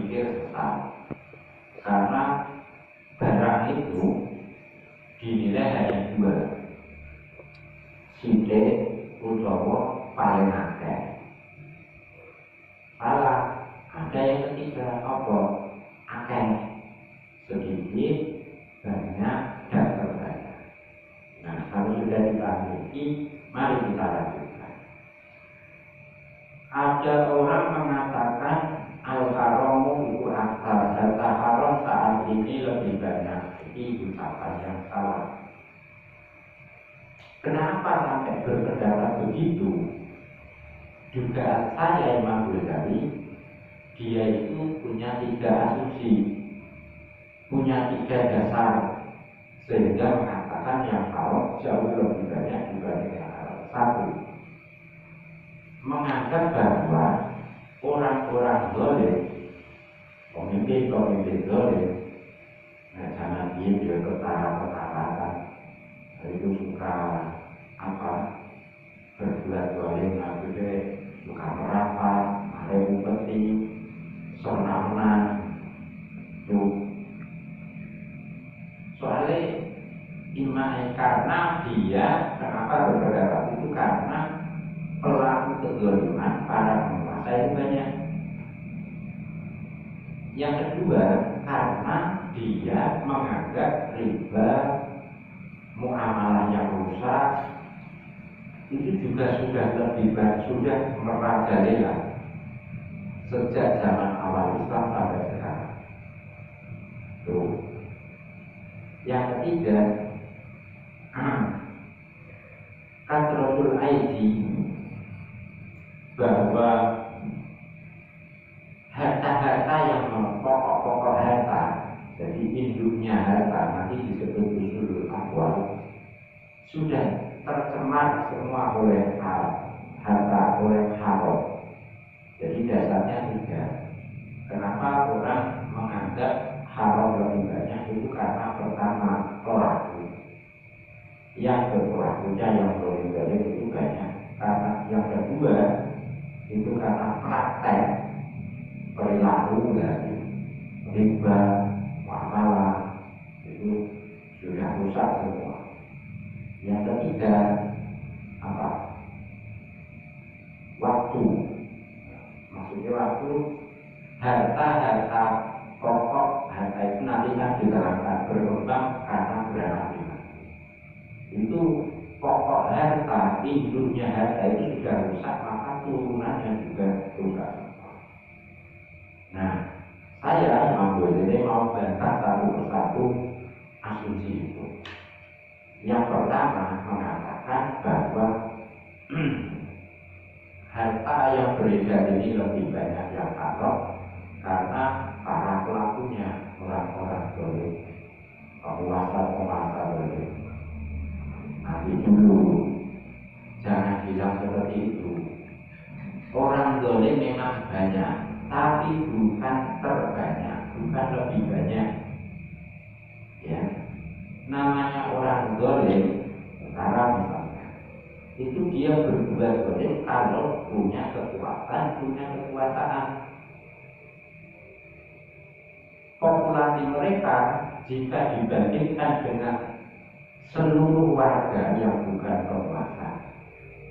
berpikir sesat, karena barang itu dinilai hanya dua, sithik utawa paling akeh. Salah, ada yang ketiga, apa? Akeh, sedikit, banyak, dan terbanyak. Nah, kalau sudah dipahami, mari kita lanjutkan. Ada orang mengatakan al-haramu itu aktar, harta haram saat ini lebih banyak. Ini ucapan yang salah. Kenapa sampai berpendapat begitu? Juga saya Imam Ghazali, dia itu punya 3 asumsi, punya 3 dasar, sehingga mengatakan yang haram jauh lebih banyak dibanding yang halal. 1, menganggap bahwa orang-orang zalim, pemimpin zalim, nah jangan dia ketara-ketara, itu suka berbuat zalim, maksudnya suka merapat, ada upeti, senang-senang, itu. Soalnya iman karena dia kenapa berpendapat itu, karena pelaku kezaliman para penguasa itu banyak. Yang kedua, karena dia menganggap riba, muamalahnya rusak, itu juga sudah terlibat, sudah merajalela sejak zaman awal Islam sampai sekarang. Tuh. Yang ketiga, kasratul aidi, bahwa harta-harta yang pokok-pokok harta, jadi induknya harta, nanti disebut usul amwal, sudah tercemar semua oleh harta, oleh haram. Jadi dasarnya 3. Kenapa orang menganggap haram lebih banyak? Itu karena pertama pelaku, yang berpelakunya yang lebih banyak itu banyak. Karena yang kedua itu karena praktek perilaku dari riba, muamalah itu sudah rusak semua. Yang ketiga apa? Waktu. Maksudnya waktu, harta pokok, harta itu nanti kan diterangkan berkembang karena beranak. Itu pokok harta, induknya harta itu sudah rusak, maka turunannya juga rusak. Nah, saya Imam Ghazali mau bantah satu persatu asumsi itu. Yang pertama mengatakan bahwa harta yang beredar ini lebih banyak yang haram karena para pelakunya orang-orang zalim, penguasa zalim. Nanti dulu jangan bilang seperti itu. Orang zalim memang banyak, tapi bukan terbanyak, bukan lebih banyak. Ya. Namanya orang zalim, sekarang misalnya, itu dia berbuat zalim kalau punya kekuatan, punya kekuasaan. Populasi mereka jika dibandingkan dengan seluruh warga yang bukan penguasa,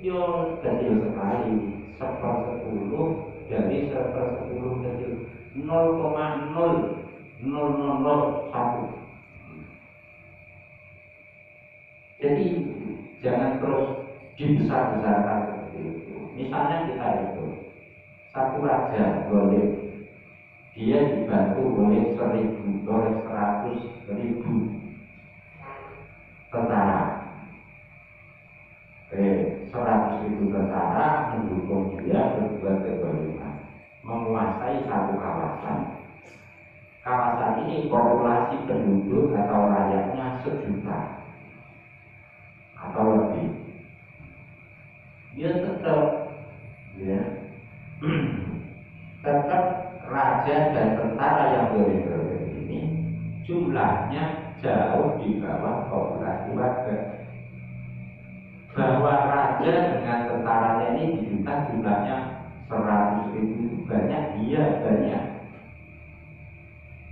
yo kecil sekali, 1/10 dari 1/10 kecil, 0,0001. Jadi jangan terus dibesar-besarkan seperti itu. Misalnya kita itu satu raja boleh, dia dibantu oleh 100.000 tentara. 100.000 tentara mendukung dia berbuat kezaliman, menguasai satu kawasan. Kawasan ini populasi penduduk atau rakyatnya 1 juta atau lebih. Dia tetap tetap raja dan tentara yang boleh ini jumlahnya jauh di bawah populasi warga. Bahwa raja dengan tentaranya ini di juta jumlahnya 100.000 banyak, dia banyak.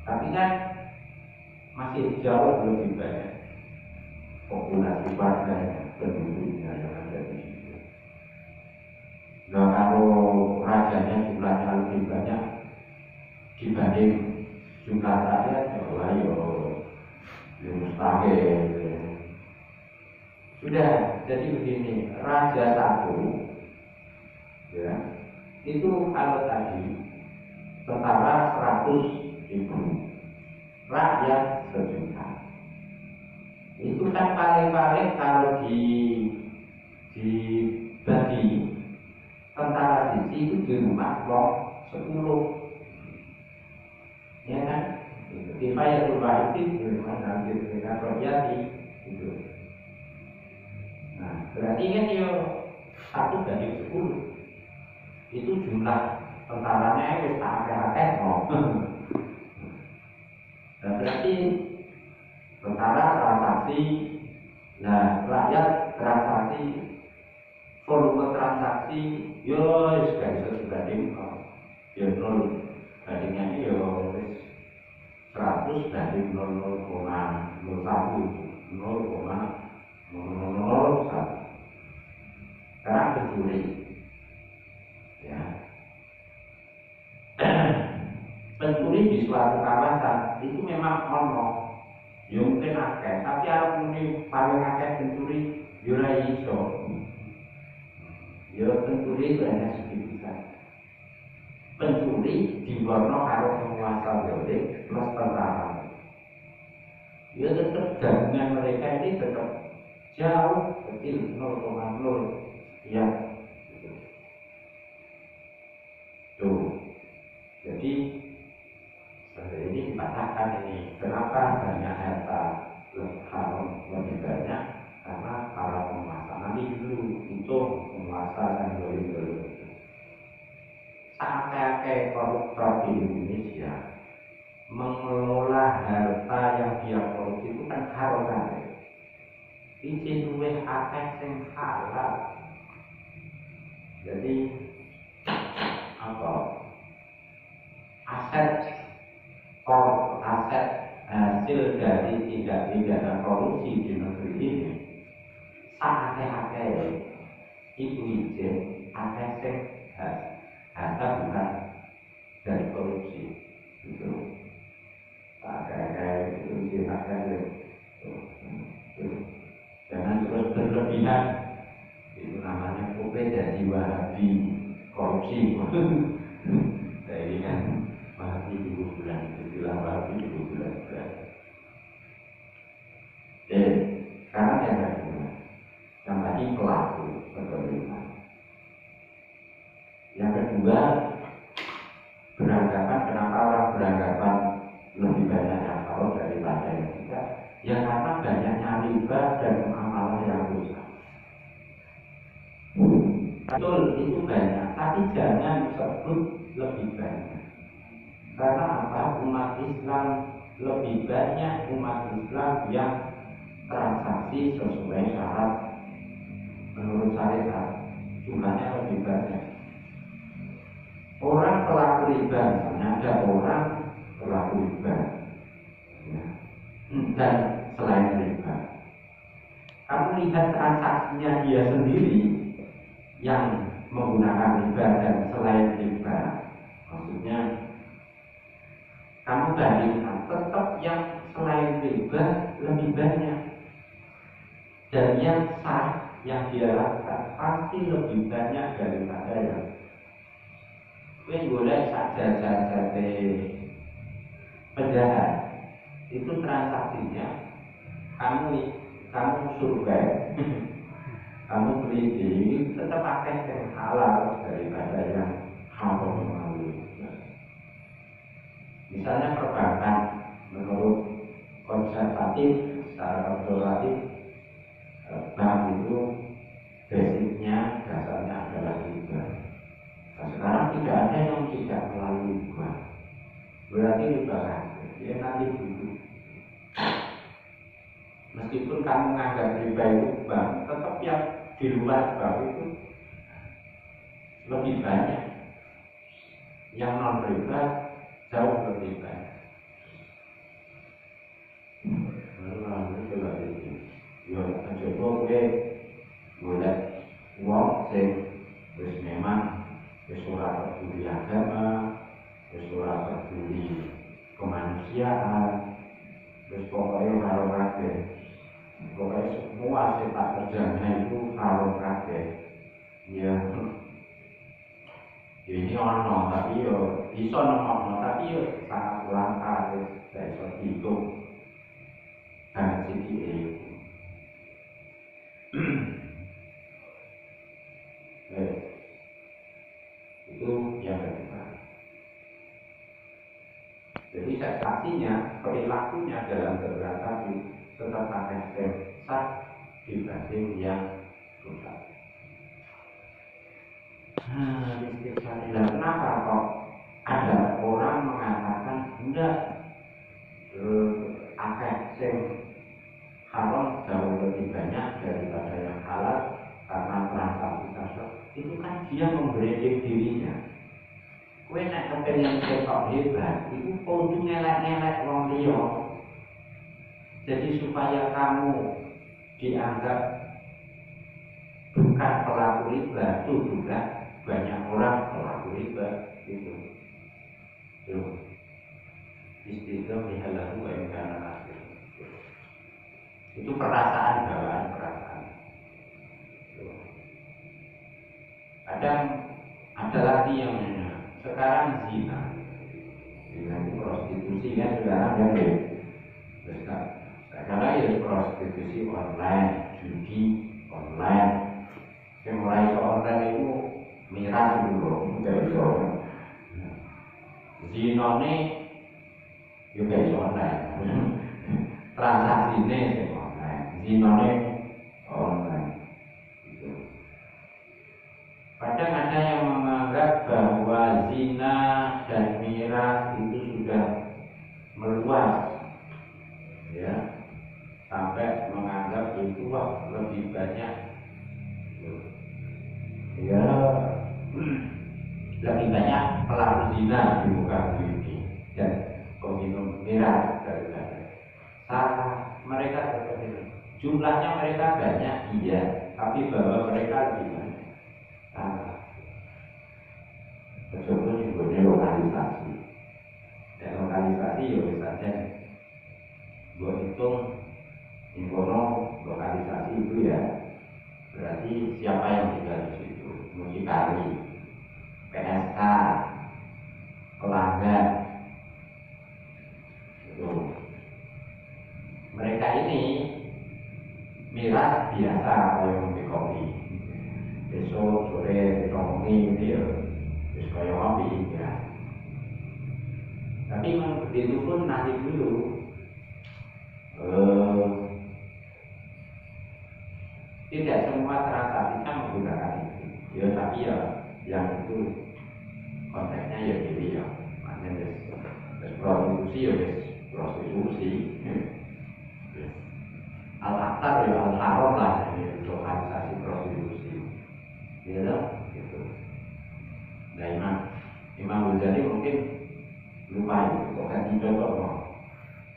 Tapi kan masih jauh lebih banyak populasi warganya, penduduknya yang ada di situ. Nah, kalau rajanya jumlahnya lebih banyak dibanding jumlah rakyat, ya mustahil. Sudah, jadi begini, raja satu, ya, itu kalau tadi tentara 100.000, rakyat 1 juta. Itu kan paling-paling kalau dibagi tentara sisi itu di rumah blok 10, ya kan? Dibayar rumah itu di rumah nanti dengan royalti itu. Nah, berarti kan ya 1/10 itu jumlah tentaranya itu tak akeh-akeh mau. Nah, berarti tentara transaksi, nah rakyat transaksi, volume transaksi, yo sudah bisa dibanding, yo 0 bandingnya yo 100 banding 0,01, 0,001. Sekarang pencuri, ya. Pencuri di suatu kawasan itu memang ono. Ya mungkin akeh, tapi arep muni paling akeh pencuri yo ora iso. Ya pencuri banyak sedikit saja. Pencuri diwarno karo penguasa boleh plus tentara. Ya tetap gabungan mereka ini tetap jauh kecil 0,0 ya. Tuh. Jadi ini dipatahkan ini. Kenapa banyak harta haram lebih banyak? Karena para penguasa nanti dulu untuk penguasa dan dulu sampai koruptor di Indonesia mengelola harta yang dia korupsi itu kan haram kan? Ini duwe akeh sing halal. Jadi apa? Aset hasil dari tindak pidana korupsi di negeri ini akeh-akeh itu izin akeh sing harta bukan dari korupsi itu akeh itu izin akeh jangan terus berlebihan, itu namanya jadi wahabi korupsi. Jadi kan wahabi 2 bulan, istilah wahabi 2 bulan. Sekarang yang kedua, yang tadi pelaku penerima. Yang kedua, beranggapan, kenapa orang beranggapan lebih banyak yang tahu daripada yang tidak? Ya karena banyaknya riba dan amalan yang rusak. Betul, itu banyak, tapi jangan sebut lebih banyak. Karena apa? Umat Islam lebih banyak umat Islam yang transaksi sesuai syarat menurut syariat, jumlahnya lebih banyak. Orang pelaku riba, misalnya ada orang pelaku riba, ya. Dan selain riba, kamu lihat transaksinya dia sendiri yang menggunakan riba dan selain riba, maksudnya kamu bandingkan, tetap yang selain riba lebih banyak, dan yang sah yang dia lakukan pasti lebih banyak daripada yang boleh saja penjahat itu transaksinya kamu survei kamu beli ini tetap pakai yang halal daripada yang haram melalui. Misalnya perbankan menurut konservatif, secara konservatif bank itu basicnya dasarnya adalah riba. Nah, sekarang tidak ada yang tidak melalui riba, berarti riba kan dia nanti dulu. Meskipun kamu menganggap riba itu bank, tetap yang di luar bank itu lebih banyak, yang non riba jauh lebih banyak. yo aja kowe golek wong sing wis memang wis ora peduli agama, wis ora peduli kemanusiaan, wis pokoknya karo kabeh. Pokoknya semua sepak terjangnya itu karo kabeh. Ya, ini ono tapi yo iso nemokno tapi yo sangat langka wis gak iso dihitung. Kan sithik itu yang kedua. Jadi saksinya, perilakunya dalam bertransaksi tetap akan sah dibanding yang rusak. Kenapa kok ada orang mengatakan enggak akeh sing haram jauh lebih banyak daripada yang halal karena transaksi tersebut? Itu kan dia membranding dirinya. Kowe nek kepengin ketok hebat, itu kudu ngelak-ngelak wong liya. Jadi supaya kamu dianggap bukan pelaku riba, itu juga banyak orang pelaku riba gitu. Tuh. Istilah mihalahu wa imkana nasir. Itu perasaan bawaan perasaan. Kadang ada lagi yang sekarang zina itu prostitusi kan sekarang kan ya. Sekarang ya prostitusi online, judi online. Yang mulai online itu miras dulu, enggak iso. Zina ini juga iso online. Transaksi ini online, zina ini online. Kadang ada yang menganggap bahwa zina dan miras itu sudah meluas, ya, sampai menganggap itu lebih banyak, ya, lebih banyak pelaku zina di muka bumi ini dan peminum miras daripada. Salah, mereka seperti itu. Jumlahnya mereka banyak, iya, tapi bahwa mereka lebih banyak. Contohnya juga lokalisasi. Dan lokalisasi ya misalnya gue hitung infono lokalisasi itu ya berarti siapa yang tinggal di situ, mucikari, PSK, pelanggan. Mereka ini miras biasa kalau ngopi kopi. Besok sore ekonomi gitu ya. Terus kaya ngopi ya. Tapi memang begitu pun nanti dulu tidak semua transaksi kan menggunakan itu. Ya tapi ya yang itu konteksnya ya jadi ya. Makanya prostitusi ya prostitusi. Al-Aktar ya al-haram lah ini lokalisasi prostitusi. Ya gitu. Nah Imam Ghazali mungkin lupa itu, kok kan contoh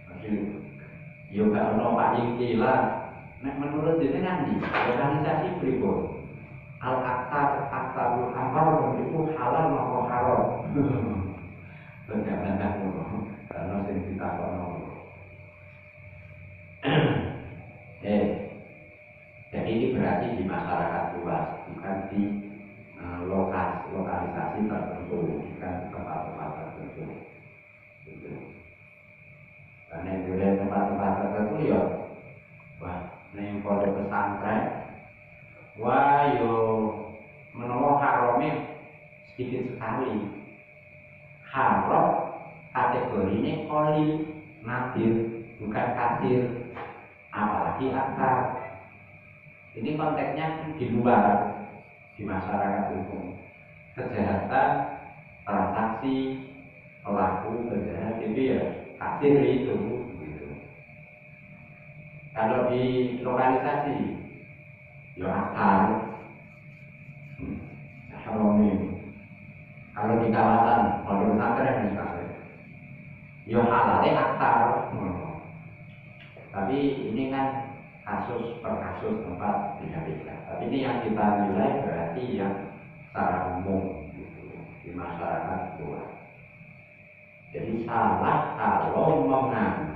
masih yoga ono Pak Ingkilah. Nek menurut dia nanti organisasi berikut Al-Aktarul Amal itu halal maupun haram. Jangan karena sing ditakono. Jadi ini berarti di masyarakat luas, bukan di lokalisasi tertentu, bukan tempat-tempat tertentu. Gitu. Karena di tempat-tempat tertentu ya, wah, ning pondok pesantren, wah yo menawa haromnya sedikit sekali. Haram kategorinya qalil, nadir, bukan kathir, apalagi aktar. Ini konteksnya di luar, di masyarakat umum. Kejahatan, transaksi, pelaku kejahatan itu ya kathir itu. Gitu. Kalau di lokalisasi, ya aktar, haromi. Kalau di kawasan pondok pesantren misalnya, ya halalnya aktar. Tapi ini kan kasus per kasus tempat beda-beda. Tapi ini yang kita nilai berarti yang secara umum gitu, di masyarakat luas. Jadi salah kalau mengambil